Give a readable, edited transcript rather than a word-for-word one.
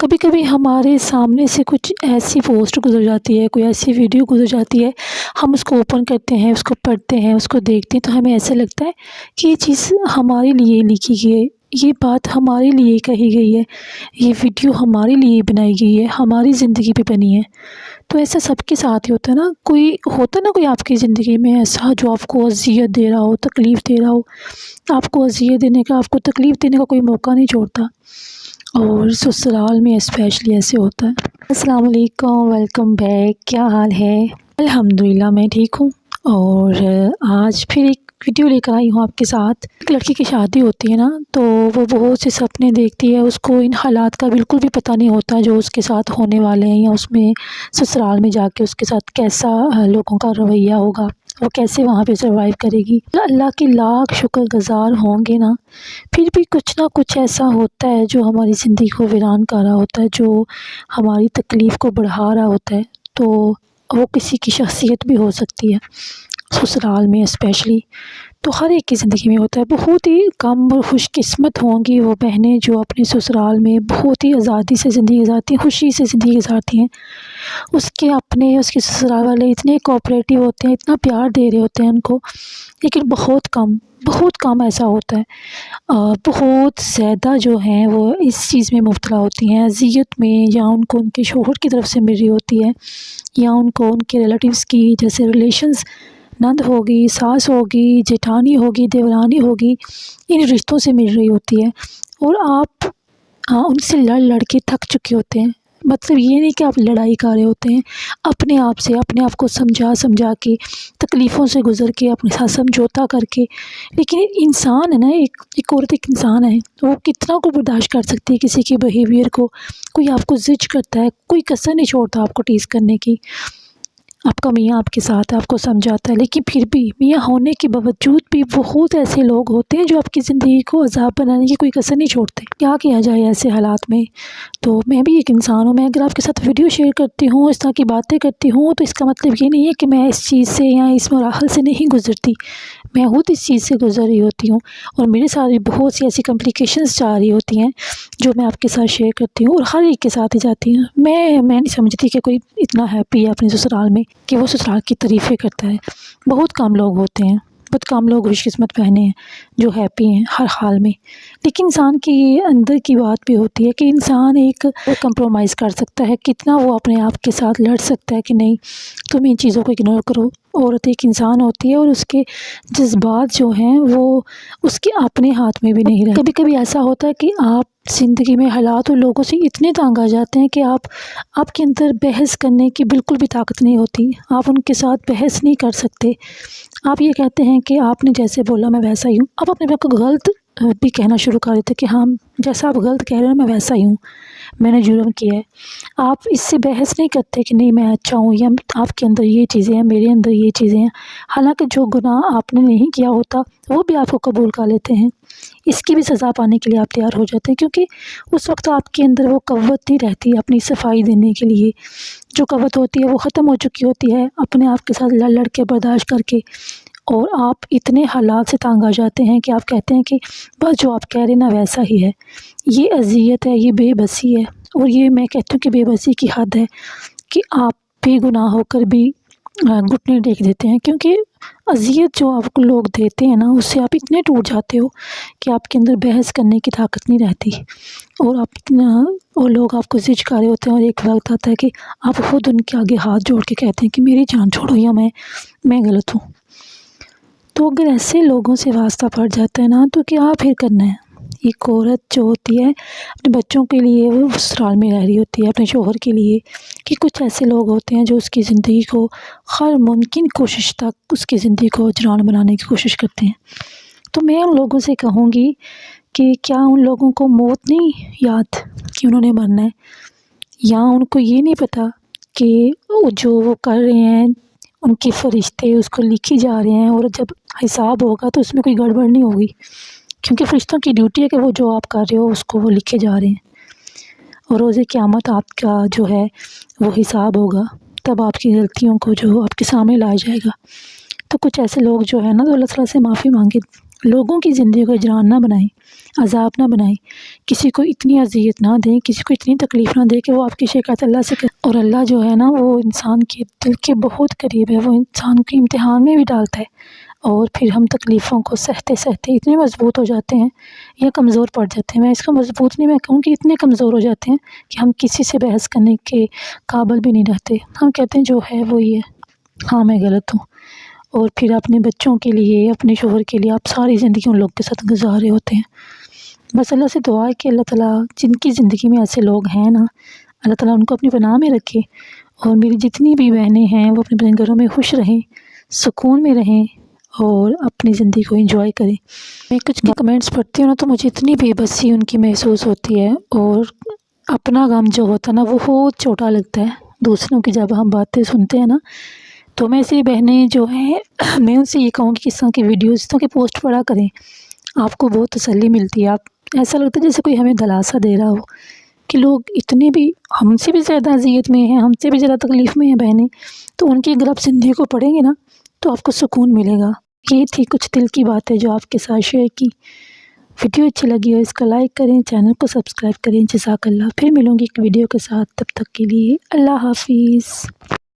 کبھی کبھی ہمارے سامنے سے کچھ ایسی پوسٹ گزر جاتی ہے، کوئی ایسی ویڈیو گزر جاتی ہے، ہم اس کو اوپن کرتے ہیں، اس کو پڑھتے ہیں، اس کو دیکھتے ہیں تو ہمیں ایسا لگتا ہے کہ یہ چیز ہمارے لیے لکھی گئی ہے، یہ بات ہمارے لیے کہی گئی ہے، یہ ویڈیو ہمارے لیے بنائی گئی ہے، ہماری زندگی پہ بنی ہے۔ تو ایسا سب کے ساتھ ہی ہوتا ہے نا، کوئی ہوتا ہے نا کوئی آپ کی زندگی میں ایسا جو آپ کو اذیت دے رہا ہو، تکلیف دے رہا ہو، آپ کو اذیت دینے کا، آپ کو تکلیف دینے کا کوئی موقع نہیں چھوڑتا، اور سسرال میں اسپیشلی ایسے ہوتا ہے۔ السلام علیکم، ویلکم بیک، کیا حال ہے؟ الحمدللہ میں ٹھیک ہوں، اور آج پھر ایک ویڈیو لے کر آئی ہوں آپ کے ساتھ۔ ایک لڑکی کی شادی ہوتی ہے نا، تو وہ بہت سے سپنے دیکھتی ہے، اس کو ان حالات کا بالکل بھی پتہ نہیں ہوتا جو اس کے ساتھ ہونے والے ہیں، یا اس میں سسرال میں جا کے اس کے ساتھ کیسا لوگوں کا رویہ ہوگا، وہ کیسے وہاں پہ سروائیو کرے گی۔ اللہ کی لاکھ شکر گزار ہوں گے نا، پھر بھی کچھ نہ کچھ ایسا ہوتا ہے جو ہماری زندگی کو ویران کر رہا ہوتا ہے، جو ہماری تکلیف کو بڑھا رہا ہوتا ہے۔ تو وہ کسی کی شخصیت بھی ہو سکتی ہے، سسرال میں اسپیشلی، تو ہر ایک کی زندگی میں ہوتا ہے۔ بہت ہی کم اور خوش قسمت ہوں گی وہ بہنیں جو اپنے سسرال میں بہت ہی آزادی سے زندگی گزارتی ہیں، خوشی سے زندگی گزارتی ہیں۔ اس کے سسرال والے اتنے کوآپریٹیو ہوتے ہیں، اتنا پیار دے رہے ہوتے ہیں ان کو، لیکن بہت کم ایسا ہوتا ہے۔ بہت زیادہ جو ہیں وہ اس چیز میں مبتلا ہوتی ہیں، اذیت میں، یا ان کو ان کے شوہر کی طرف سے مل رہی ہوتی ہے، یا ان کو ان کے ریلیٹیوز کی، جیسے ریلیشنز، نند ہوگی، ساس ہوگی، جیٹھانی ہوگی، دیورانی ہوگی، ان رشتوں سے مل رہی ہوتی ہے، اور آپ ان سے لڑ کے تھک چکے ہوتے ہیں۔ مطلب یہ نہیں کہ آپ لڑائی کر رہے ہوتے ہیں، اپنے آپ کو سمجھا کے، تکلیفوں سے گزر کے، اپنے ساتھ سمجھوتا کر کے، لیکن انسان ہے نا، ایک عورت ایک انسان ہے، وہ کتنا کو برداشت کر سکتی ہے کسی کے بیہیویئر کو۔ کوئی آپ کو زج کرتا ہے، کوئی کسر نہیں چھوڑتا آپ کو ٹیز کرنے کی۔ آپ کا میاں آپ کے ساتھ ہے، آپ کو سمجھاتا ہے، لیکن پھر بھی میاں ہونے کے باوجود بھی بہت ایسے لوگ ہوتے ہیں جو آپ کی زندگی کو عذاب بنانے کی کوئی کسر نہیں چھوڑتے۔ کیا کیا جائے ایسے حالات میں؟ تو میں بھی ایک انسان ہوں، میں اگر آپ کے ساتھ ویڈیو شیئر کرتی ہوں، اس طرح کی باتیں کرتی ہوں، تو اس کا مطلب یہ نہیں ہے کہ میں اس چیز سے یا اس مراحل سے نہیں گزرتی، میں خود اس چیز سے گزر رہی ہوتی ہوں، اور میرے ساتھ بھی بہت سی ایسی کمپلیکیشنز جا رہی ہوتی ہیں جو میں آپ کے ساتھ شیئر کرتی ہوں، اور ہر ایک کے ساتھ ہی جاتی ہیں۔ میں نہیں سمجھتی کہ کوئی اتنا ہیپی ہے اپنے سسرال میں کہ وہ سسرال کی تعریفیں کرتا ہے۔ بہت کم لوگ ہوتے ہیں، بہت کم لوگ خوش قسمت بہنیں ہیں جو ہیپی ہیں ہر حال میں۔ لیکن انسان کی اندر کی بات بھی ہوتی ہے کہ انسان ایک کمپرومائز کر سکتا ہے، کتنا وہ اپنے آپ کے ساتھ لڑ سکتا ہے کہ نہیں تم ان چیزوں کو اگنور کرو۔ عورت ایک انسان ہوتی ہے، اور اس کے جذبات جو ہیں وہ اس کے اپنے ہاتھ میں بھی نہیں رہتے۔ کبھی کبھی ایسا ہوتا ہے کہ آپ زندگی میں حالات اور لوگوں سے اتنے تنگ آ جاتے ہیں کہ آپ کے اندر بحث کرنے کی بالکل بھی طاقت نہیں ہوتی، آپ ان کے ساتھ بحث نہیں کر سکتے۔ آپ یہ کہتے ہیں کہ آپ نے جیسے بولا میں ویسا ہی ہوں، آپ اپنے آپ کو غلط بھی کہنا شروع کر دیتے کہ ہاں جیسا آپ غلط کہہ رہے ہیں میں ویسا ہی ہوں، میں نے جرم کیا ہے۔ آپ اس سے بحث نہیں کرتے کہ نہیں میں اچھا ہوں، یا آپ کے اندر یہ چیزیں ہیں، میرے اندر یہ چیزیں ہیں، حالانکہ جو گناہ آپ نے نہیں کیا ہوتا وہ بھی آپ کو قبول کر لیتے ہیں، اس کی بھی سزا پانے کے لیے آپ تیار ہو جاتے ہیں، کیونکہ اس وقت آپ کے اندر وہ قوت نہیں رہتی اپنی صفائی دینے کے لیے۔ جو قوت ہوتی ہے وہ ختم ہو چکی ہوتی ہے اپنے آپ کے ساتھ لڑ کے، برداشت کر کے، اور آپ اتنے حالات سے تنگ آ جاتے ہیں کہ آپ کہتے ہیں کہ بس جو آپ کہہ رہے ہیں نا ویسا ہی ہے۔ یہ اذیت ہے، یہ بے بسی ہے، اور یہ میں کہتی ہوں کہ بے بسی کی حد ہے کہ آپ بے گناہ ہو کر بھی گھٹنے ٹیک دیتے ہیں، کیونکہ اذیت جو آپ کو لوگ دیتے ہیں نا، اس سے آپ اتنے ٹوٹ جاتے ہو کہ آپ کے اندر بحث کرنے کی طاقت نہیں رہتی، اور لوگ آپ کو زج کر رہے ہوتے ہیں، اور ایک وقت آتا ہے کہ آپ خود ان کے آگے ہاتھ جوڑ کے کہتے ہیں کہ میری جان چھوڑو، یا میں غلط ہوں۔ تو اگر ایسے لوگوں سے واسطہ پڑ جاتا ہے نا، تو کیا پھر کرنا ہے؟ ایک عورت جو ہوتی ہے اپنے بچوں کے لیے وہ سسرال میں رہ رہی ہوتی ہے، اپنے شوہر کے لیے، کہ کچھ ایسے لوگ ہوتے ہیں جو اس کی زندگی کو ہر ممکن کوشش تک اس کی زندگی کو ویران بنانے کی کوشش کرتے ہیں۔ تو میں ان لوگوں سے کہوں گی کہ کیا ان لوگوں کو موت نہیں یاد کہ انہوں نے مرنا ہے، یا ان کو یہ نہیں پتہ کہ جو وہ کر رہے ہیں ان کے فرشتے اس کو لکھی جا رہے ہیں، اور جب حساب ہوگا تو اس میں کوئی گڑبڑ نہیں ہوگی، کیونکہ فرشتوں کی ڈیوٹی ہے کہ وہ جو آپ کر رہے ہو اس کو وہ لکھے جا رہے ہیں، اور روز قیامت آپ کا جو ہے وہ حساب ہوگا، تب آپ کی غلطیوں کو جو آپ کے سامنے لایا جائے گا۔ تو کچھ ایسے لوگ جو ہے نا، تو اللہ تعالیٰ سے معافی مانگے لوگوں کی زندگی کو اجران نہ بنائیں، عذاب نہ بنائیں، کسی کو اتنی اذیت نہ دیں، کسی کو اتنی تکلیف نہ دیں کہ وہ آپ کی شکایت اللہ سے کرے۔ اور اللہ جو ہے نا وہ انسان کے دل کے بہت قریب ہے، وہ انسان کے امتحان میں بھی ڈالتا ہے، اور پھر ہم تکلیفوں کو سہتے سہتے اتنے مضبوط ہو جاتے ہیں یا کمزور پڑ جاتے ہیں۔ میں اس کو مضبوط نہیں، میں کہوں کہ اتنے کمزور ہو جاتے ہیں کہ ہم کسی سے بحث کرنے کے قابل بھی نہیں رہتے۔ ہم کہتے ہیں جو ہے وہی ہے، ہاں میں غلط ہوں، اور پھر اپنے بچوں کے لیے، اپنے شوہر کے لیے آپ ساری زندگی ان لوگ کے ساتھ گزار رہے ہوتے ہیں۔ بس اللہ سے دعا ہے کہ اللہ تعالیٰ جن کی زندگی میں ایسے لوگ ہیں نا، اللہ تعالیٰ ان کو اپنی پناہ میں رکھے، اور میری جتنی بھی بہنیں ہیں وہ اپنے گھروں میں خوش رہیں، سکون میں رہیں، اور اپنی زندگی کو انجوائے کریں۔ میں کچھ کمنٹس پڑھتی ہوں نا تو مجھے اتنی بے بسی ان کی محسوس ہوتی ہے، اور اپنا غم جو ہوتا ہے نا وہ بہت چھوٹا لگتا ہے۔ دوسروں کی جب ہم باتیں سنتے ہیں نا، تو میں ایسی بہنیں جو ہیں میں ان سے یہ کہوں کہ کس طرح کی ویڈیوز، اس طرح کی پوسٹ پڑھا کریں، آپ کو بہت تسلی ملتی ہے۔ آپ ایسا لگتا ہے جیسے کوئی ہمیں دلاسا دے رہا ہو کہ لوگ اتنے بھی ہم سے بھی زیادہ اذیت میں ہیں، ہم سے بھی زیادہ تکلیف میں ہیں بہنیں، تو ان کی اگر آپ زندگی کو پڑھیں گے نا تو آپ کو سکون ملے گا۔ یہ تھی کچھ دل کی باتیں جو آپ کے ساتھ شیئر کی۔ ویڈیو اچھی لگی ہو اس کو لائک کریں، چینل کو سبسکرائب کریں۔ جزاک اللہ۔ پھر ملوں گی ایک ویڈیو کے ساتھ، تب تک کے لیے اللہ حافظ۔